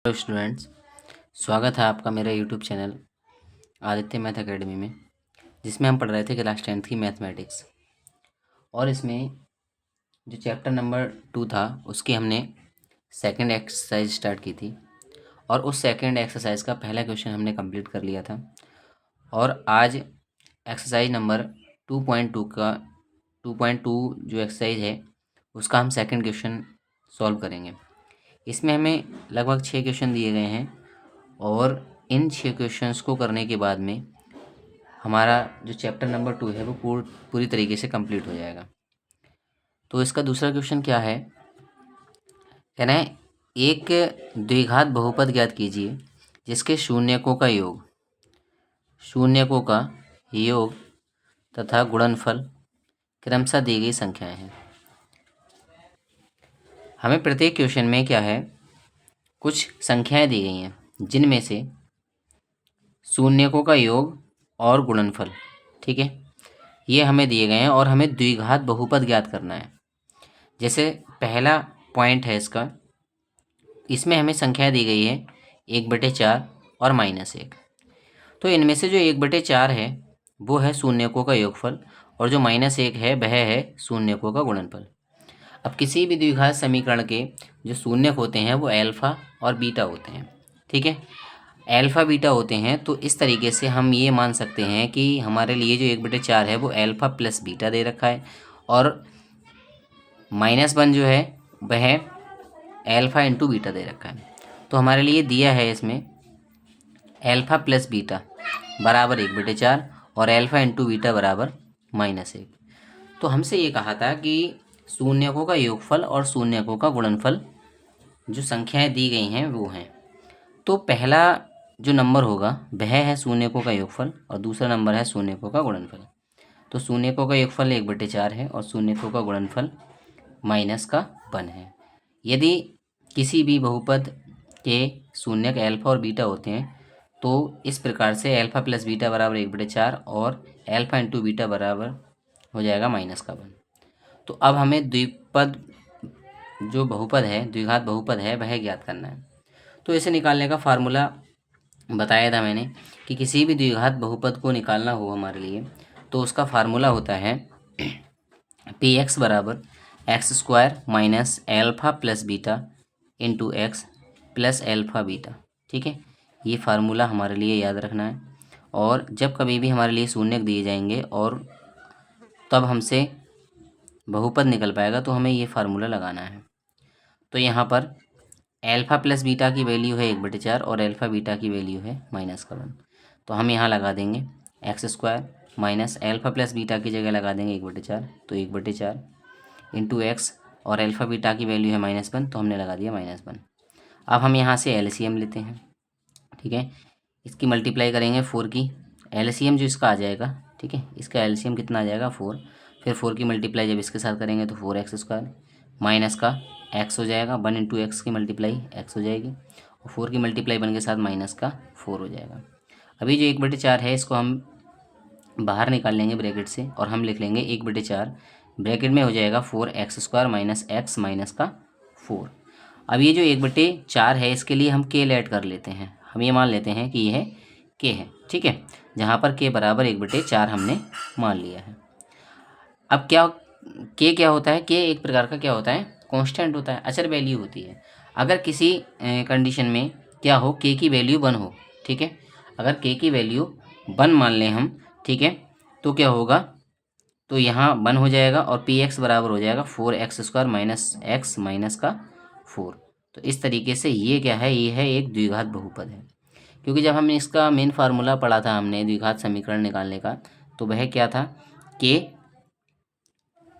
Hello students, स्वागत है आपका मेरे YouTube channel Aditya math academy में, जिसमें हम पढ़ रहे थे क्लास 10th की मैथमेटिक्स। और इसमें जो चैप्टर नंबर 2 था उसकी हमने सेकंड एक्सरसाइज स्टार्ट की थी और उस सेकंड एक्सरसाइज का पहला क्वेश्चन हमने कंप्लीट कर लिया था। और आज एक्सरसाइज नंबर 2.2 का 2.2 जो एक्सरसाइज है उसका हम सेकंड क्वेश्चन सॉल्व करेंगे। इसमें हमें लगभग 6 क्वेश्चन दिए गए हैं और इन 6 क्वेश्चंस को करने के बाद में हमारा जो चैप्टर नंबर 2 है वो पूरी तरीके से कंप्लीट हो जाएगा। तो इसका दूसरा क्वेश्चन क्या है, कहना है एक द्विघात बहुपद ज्ञात कीजिए जिसके शून्यकों का योग तथा गुणनफल क्रमशः दी गई संख्याएं हैं। हमें प्रत्येक क्वेश्चन में क्या है, कुछ संख्याएं दी गई हैं जिनमें से शून्यकों का योग और गुणनफल, ठीक है, ये हमें दिए गए हैं और हमें द्विघात बहुपद ज्ञात करना है। जैसे पहला पॉइंट है इसका, इसमें हमें संख्या दी गई है 1/4 और -1। तो इनमें से जो 1/4 है वो है शून्यकों का योगफल और जो -1 है वह है शून्यकों का गुणनफल। अब किसी भी द्विघात समीकरण के जो शून्यक होते हैं वो अल्फा और बीटा होते हैं, ठीक है। अल्फा बीटा होते हैं तो इस तरीके से हम ये मान सकते हैं कि हमारे लिए जो 1/4 है वो अल्फा प्लस बीटा दे रखा है और -1 जो है वह अल्फा इंटू बीटा दे रखा है। तो हमारे लिए दिया है इसमें अल्फा प्लस बीटा बराबर 1/4 और अल्फा इंटू बीटा बराबर -1। तो हमसे ये कहा था कि शून्यकों का योगफल और शून्यकों का गुणनफल जो संख्याएं दी गई हैं वो हैं। तो पहला जो नंबर होगा वह है शून्यकों का योगफल और दूसरा नंबर है शून्यकों का गुणनफल। तो शून्यकों का योगफल 1/4 है और शून्यकों का गुणनफल -1 है। यदि किसी भी बहुपद के शून्यक अल्फा और बीटा होते हैं तो इस प्रकार से अल्फा प्लस बीटा बराबर 1/4 और अल्फा इंटू बीटा बराबर हो जाएगा -1। तो अब हमें द्विपद जो बहुपद है, द्विघात बहुपद है, वह ज्ञात करना है। तो इसे निकालने का फार्मूला बताया था मैंने कि किसी भी द्विघात बहुपद को निकालना हो हमारे लिए तो उसका फार्मूला होता है px बराबर x² minus alpha plus beta into x plus alpha beta, ठीक है। ये फार्मूला हमारे लिए याद रखना है और जब कभी भी हमारे लिए शून्यक दिए जाएंगे और तब हमसे बहुपद निकल पाएगा तो हमें ये फार्मूला लगाना है। तो यहाँ पर अल्फा प्लस बीटा की वैल्यू है 1/4 और अल्फा बीटा की वैल्यू है -1। तो हम यहाँ लगा देंगे x² minus alpha plus beta की जगह लगा देंगे 1/4, तो 1/4 इंटू एक्स और अल्फा बीटा की वैल्यू है -1 तो हमने लगा दिया -1। अब हम यहाँ से एलसीएम लेते हैं, ठीक है। इसकी मल्टीप्लाई करेंगे 4 की, एलसीएम जो इसका आ जाएगा, ठीक है, इसका एलसीएम कितना आ जाएगा 4। फिर 4 की मल्टीप्लाई जब इसके साथ करेंगे तो 4x² माइनस का x हो जाएगा, 1 इंटू एक्स की मल्टीप्लाई x हो जाएगी और 4 की मल्टीप्लाई 1 के साथ -4 हो जाएगा। अभी जो 1/4 है इसको हम बाहर निकाल लेंगे ब्रैकेट से और हम लिख लेंगे 1/4 ब्रैकेट में हो जाएगा 4x² माइनस x माइनस का 4। अब ये जो 1/4 है इसके लिए हम k ऐड कर लेते हैं। हम ये मान लेते हैं कि यह k है, ठीक है, जहाँ पर k बराबर 1/4 हमने मान लिया है। अब k क्या होता है, k एक प्रकार का क्या होता है, कांस्टेंट होता है, अचर वैल्यू होती है। अगर किसी कंडीशन में क्या हो, k की वैल्यू 1 हो, ठीक है, अगर k की वैल्यू 1 मान लें हम, ठीक है, तो क्या होगा, तो यहाँ 1 हो जाएगा और px बराबर हो जाएगा 4x² माइनस x माइनस का 4। तो इस तरीके से ये क्या है, ये है एक द्विघात बहुपद है। क्योंकि जब हमने इसका मेन फार्मूला पढ़ा था हमने द्विघात समीकरण निकालने का, तो वह क्या था, k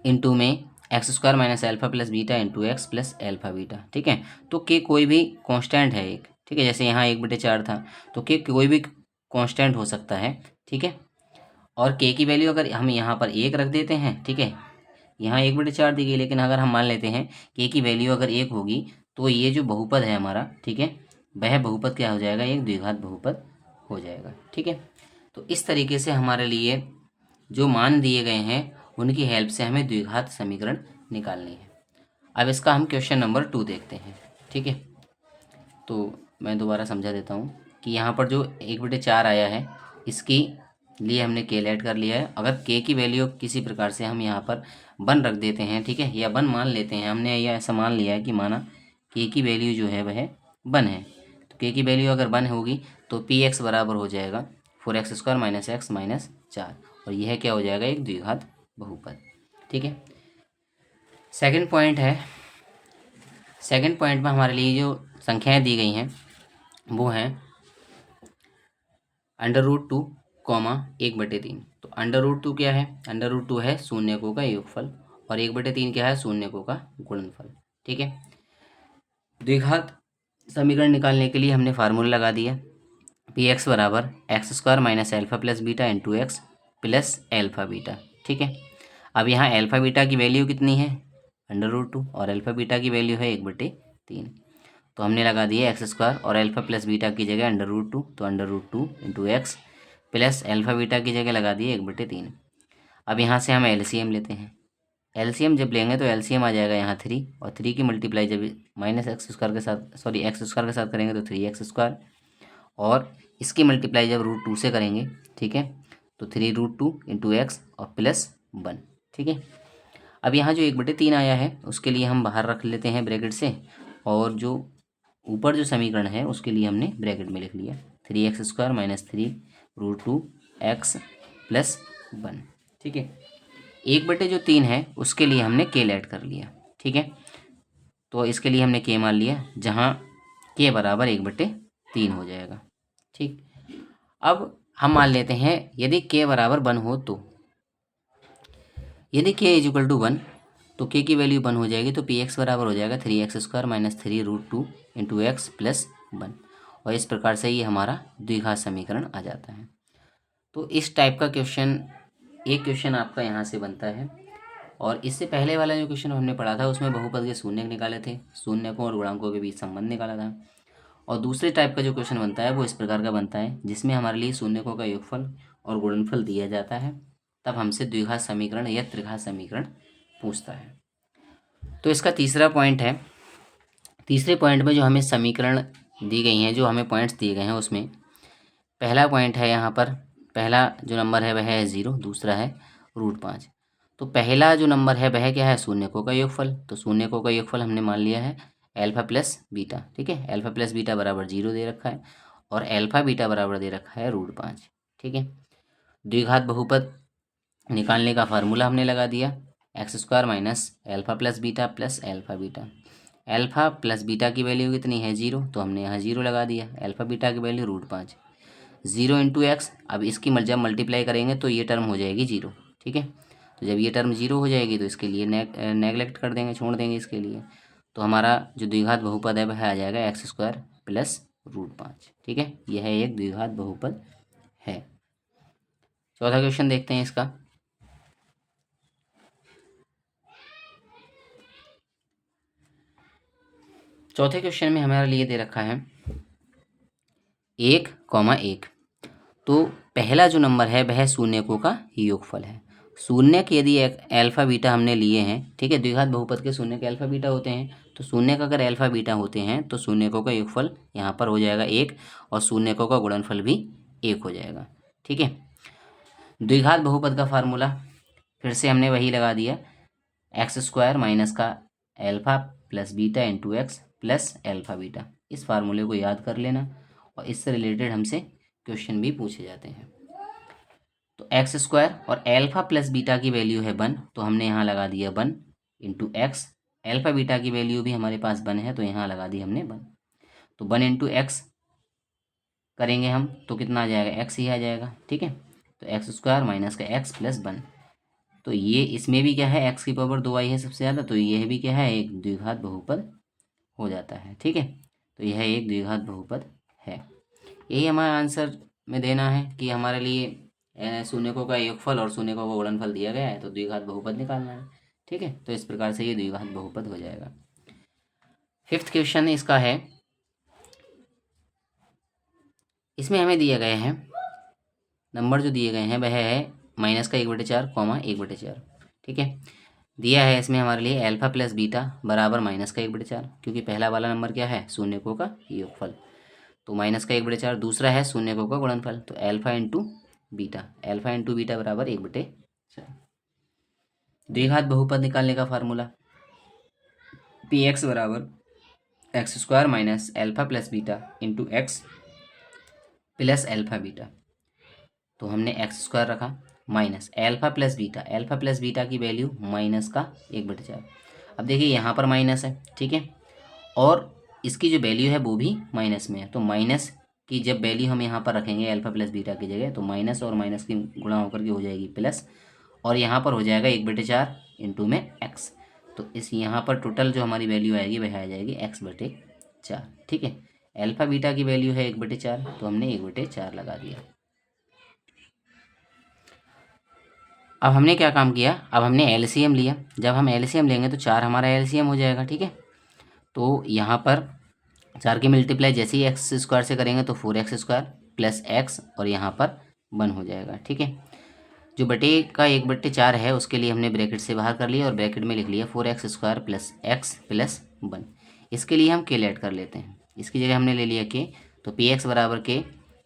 इंटू में x² minus alpha plus beta into x plus alpha beta, ठीक है। तो k कोई भी कांस्टेंट है एक, ठीक है, जैसे यहाँ 1/4 था तो k कोई भी कांस्टेंट हो सकता है, ठीक है। और k की वैल्यू अगर हम यहाँ पर 1 रख देते हैं, ठीक है, यहाँ 1/4 दी गई, लेकिन अगर हम मान लेते हैं k की वैल्यू अगर 1 होगी तो ये जो बहुपद है हमारा, ठीक है, वह बहुपद क्या हो जाएगा, एक द्विघात बहुपद हो जाएगा, ठीक है। तो इस तरीके से हमारे लिए जो मान दिए गए हैं उनकी हेल्प से हमें द्विघात समीकरण निकालनी है। अब इसका हम क्वेश्चन नंबर 2 देखते हैं, ठीक है। तो मैं दोबारा समझा देता हूँ कि यहाँ पर जो 1/4 आया है इसकी लिए हमने के ऐड कर लिया है। अगर के की वैल्यू किसी प्रकार से हम यहाँ पर 1 रख देते हैं, ठीक है, या 1 मान लेते हैं, हमने यह ऐसा मान लिया है कि माना के की वैल्यू जो है वह 1 है, तो के की वैल्यू अगर 1 होगी तो पी एक्स बराबर हो जाएगा 4x² - x - 4, और यह क्या हो जाएगा, एक द्विघात बहुपद। ठीक है, सेकंड पॉइंट है, सेकंड पॉइंट में हमारे लिए जो संख्याएं दी गई हैं वो हैं √2, 1/3। तो √2 क्या है, √2 है शून्यकों का योगफल, और 1/3 क्या है, शून्यकों का गुणनफल। ठीक है, द्विघात समीकरण निकालने के लिए हमने फार्मूला लगा दिया, पी एक्स बराबर x² - alpha plus beta into x plus alpha beta. ठीक है, अब यहाँ एल्फा बीटा की वैल्यू कितनी है, √2, और अल्फा बीटा की वैल्यू है 1/3, तो हमने लगा दिया x² और अल्फा प्लस बीटा की जगह √2, तो √2 into x plus alpha beta की जगह लगा दिए 1/3। अब यहाँ से हम एलसीएम लेते हैं, एलसीएम जब लेंगे तो एलसीएम आ जाएगा यहाँ 3, और 3 की मल्टीप्लाई जब -x² के साथ, सॉरी x² के साथ करेंगे तो 3x², और इसकी मल्टीप्लाई जब √2 से करेंगे, ठीक है, तो 3√2 इंटू एक्स और प्लस 1। ठीक है, अब यहाँ जो 1/3 आया है उसके लिए हम बाहर रख लेते हैं ब्रैकेट से, और जो ऊपर जो समीकरण है उसके लिए हमने ब्रैकेट में लिख लिया 3x² - 3√2 x प्लस 1। ठीक है, 1/3 है उसके लिए हमने के ऐड कर लिया। ठीक है, तो इसके लिए हमने के मान लिया, जहाँ के बराबर 1/3 हो जाएगा। ठीक, अब हम मान लेते हैं यदि के बराबर 1 हो, तो यदि के = 1 तो के की वैल्यू 1 हो जाएगी, तो पी एक्स बराबर हो जाएगा 3x² - 3√2 इंटू एक्स प्लस 1, और इस प्रकार से ये हमारा द्विघात समीकरण आ जाता है। तो इस टाइप का क्वेश्चन, एक क्वेश्चन आपका यहाँ से बनता है, और इससे पहले वाला जो क्वेश्चन हमने पढ़ा था उसमें बहुपद के शून्य निकाले थे, शून्यकों और गुणांकों के बीच संबंध निकाला था। और दूसरे टाइप का जो क्वेश्चन बनता है वो इस प्रकार का बनता है, जिसमें हमारे लिए शून्यकों का योगफल और गुणनफल दिया जाता है, तब हमसे द्विघात समीकरण या त्रिघात समीकरण पूछता है। तो इसका तीसरा पॉइंट है, तीसरे पॉइंट में जो हमें समीकरण दी गई हैं, जो हमें पॉइंट्स दिए गए हैं, उसमें पहला पॉइंट है, यहाँ पर पहला जो नंबर है वह है 0, दूसरा है √5। तो पहला जो नंबर है वह क्या है, शून्यकों का योगफल, तो शून्यकों का योगफल हमने मान लिया है अल्फा प्लस बीटा। ठीक है, अल्फा प्लस बीटा बराबर 0 दे रखा है, और अल्फा बीटा बराबर दे रखा है √5। ठीक है, द्विघात बहुपद निकालने का फार्मूला हमने लगा दिया, x² - alpha plus beta plus alpha beta. Alpha plus beta की वैल्यू कितनी है, 0, तो हमने यहाँ 0 लगा दिया, अल्फा बीटा की वैल्यू √5, 0 इंटू एक्स। अब इसकी जब मल्टीप्लाई करेंगे तो ये टर्म हो जाएगी 0। ठीक है, तो जब ये टर्म 0 हो जाएगी तो इसके लिए नेगलेक्ट कर देंगे, छोड़ देंगे इसके लिए, तो हमारा जो द्विघात बहुपद है वह आ जाएगा x² प्लस √5। ठीक है, यह एक द्विघात बहुपद है। चौथा क्वेश्चन देखते हैं इसका। चौथे क्वेश्चन में हमारे लिए दे रखा है 1,1, तो पहला जो नंबर है वह शून्यकों का योगफल है। शून्यक यदि अल्फा बीटा हमने लिए हैं, ठीक है, द्विघात बहुपद के शून्यक अल्फा बीटा होते हैं, तो शून्यक अगर अल्फा बीटा होते हैं तो शून्यकों का योगफल यहाँ पर हो जाएगा 1, और शून्यकों का गुणनफल भी 1 हो जाएगा। ठीक है, द्विघात बहुपद का फार्मूला फिर से हमने वही लगा दिया, x² माइनस का alpha plus beta into x plus alpha beta. इस फार्मूले को याद कर लेना, और इससे रिलेटेड हमसे क्वेश्चन भी पूछे जाते हैं। तो x² और अल्फा प्लस बीटा की वैल्यू है 1, तो हमने यहाँ लगा दिया 1 इंटू एक्स। अल्फा बीटा की वैल्यू भी हमारे पास 1 है, तो यहाँ लगा दी हमने 1। तो 1 इंटू एक्स करेंगे हम तो कितना आ जाएगा, x ही आ जाएगा। ठीक है, तो x² माइनस का x प्लस 1, तो ये इसमें भी क्या है, x की पावर 2 आई है सबसे ज़्यादा, तो यह भी क्या है, एक द्विघात बहुपद हो जाता है। ठीक है, तो यह एक द्विघात बहुपद है। यही हमारा आंसर में देना है कि हमारे लिए शून्यकों का योगफल और शून्यकों का गुणनफल दिया गया है, तो द्विघात बहुपद निकालना है। ठीक है, तो इस प्रकार से ये द्विघात बहुपद हो जाएगा। फिफ्थ क्वेश्चन इसका है, इसमें हमें दिए गए हैं नंबर, जो दिए गए हैं वह है -1/4, 1/4। ठीक है, दिया है इसमें हमारे लिए अल्फा प्लस बीटा बराबर -1/4, क्योंकि पहला वाला नंबर क्या है, शून्यकों का योगफल। तो -1/4। दूसरा है शून्यकों का गुणनफल, तो alpha into beta, alpha into beta बराबर 1/4। द्विघात बहुपद निकालने का फार्मूला, पी एक्स बराबर x² minus alpha plus beta into x plus alpha beta. तो हमने x² रखा माइनस अल्फा प्लस बीटा की वैल्यू माइनस का 1/4। अब देखिए यहाँ पर माइनस है, ठीक है, और इसकी जो वैल्यू है वो भी माइनस में है। तो माइनस की जब वैल्यू हम यहाँ पर रखेंगे अल्फा प्लस बीटा की जगह, तो माइनस और माइनस की गुणा होकर के हो जाएगी प्लस, और यहाँ पर हो जाएगा 1/4 इंटू में x। तो इस यहाँ पर टोटल जो हमारी वैल्यू आएगी वह आ जाएगी x/4, ठीक है। अल्फा बीटा की वैल्यू है 1/4, तो हमने 1/4 लगा दिया। अब हमने क्या काम किया, अब हमने एलसीएम लिया। जब हम एलसीएम लेंगे तो 4 हमारा एलसीएम हो जाएगा, ठीक है। तो यहाँ पर 4 की मल्टीप्लाई जैसे ही x² से करेंगे तो 4x² प्लस x, और यहाँ पर 1 हो जाएगा, ठीक है। जो बटे का 1/4 है उसके लिए हमने ब्रैकेट से बाहर कर लिया और ब्रैकेट में लिख लिया 4x² प्लस x प्लस 1। इसके लिए हम के लेट कर लेते हैं, इसकी जगह हमने ले लिया के, तो पी एक्स बराबर के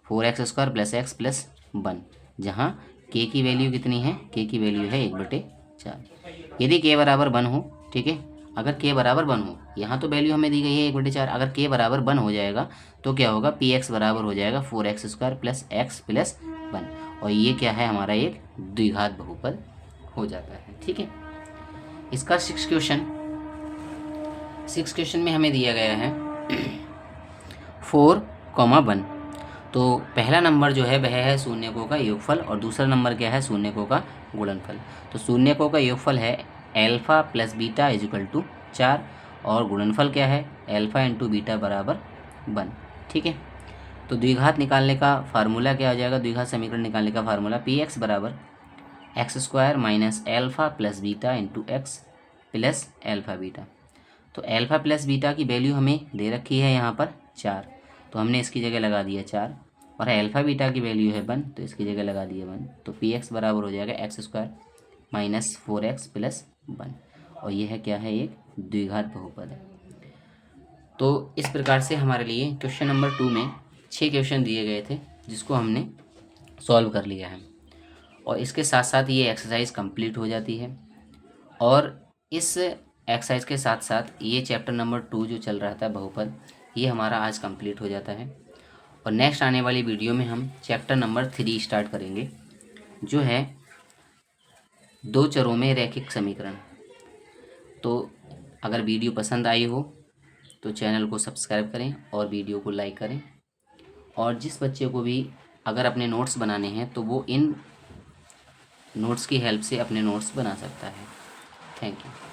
4x² प्लस x प्लस 1, जहाँ के की वैल्यू कितनी है, के की वैल्यू है 1/4। यदि के बराबर 1 हो, ठीक है, अगर के बराबर 1 हो, यहाँ तो वैल्यू हमें दी गई है 1/4, अगर के बराबर 1 हो जाएगा तो क्या होगा, पी एक्स बराबर हो जाएगा 4x² प्लस x प्लस 1, और ये क्या है, हमारा एक द्विघात बहुपद हो जाता है, ठीक है। इसका 6 क्वेश्चन में हमें दिया गया है 4,1। तो पहला नंबर जो है वह है शून्यकों का योगफल, और दूसरा नंबर क्या है, शून्यकों का गुणनफल। तो शून्यकों का योगफल है alpha plus beta equal to 4, और गुणनफल क्या है, अल्फा इंटू बीटा बराबर 1, ठीक है। तो द्विघात निकालने का फार्मूला क्या हो जाएगा, द्विघात समीकरण निकालने का फार्मूला पी एक्स बराबर x² minus alpha plus beta into x plus alpha beta. तो अल्फा प्लस बीटा की वैल्यू हमें दे रखी है यहाँ पर 4, तो हमने इसकी जगह लगा दिया 4, और अल्फा बीटा की वैल्यू है 1, तो इसकी जगह लगा दिया 1। तो पी एक्स बराबर हो जाएगा x² माइनस 4x प्लस 1, और यह है क्या है, एक द्विघात बहुपद है। तो इस प्रकार से हमारे लिए क्वेश्चन नंबर 2 में 6 क्वेश्चन दिए गए थे, जिसको हमने सॉल्व कर लिया है, और इसके साथ साथ ये एक्सरसाइज कंप्लीट हो जाती है। और इस एक्सरसाइज के साथ साथ ये चैप्टर नंबर 2 जो चल रहा था बहुपद, ये हमारा आज कंप्लीट हो जाता है। और नेक्स्ट आने वाली वीडियो में हम चैप्टर नंबर 3 स्टार्ट करेंगे, जो है 2 चरों में रैखिक समीकरण। तो अगर वीडियो पसंद आई हो तो चैनल को सब्सक्राइब करें और वीडियो को लाइक करें, और जिस बच्चे को भी अगर अपने नोट्स बनाने हैं तो वो इन नोट्स की हेल्प से अपने नोट्स बना सकता है। Thank you.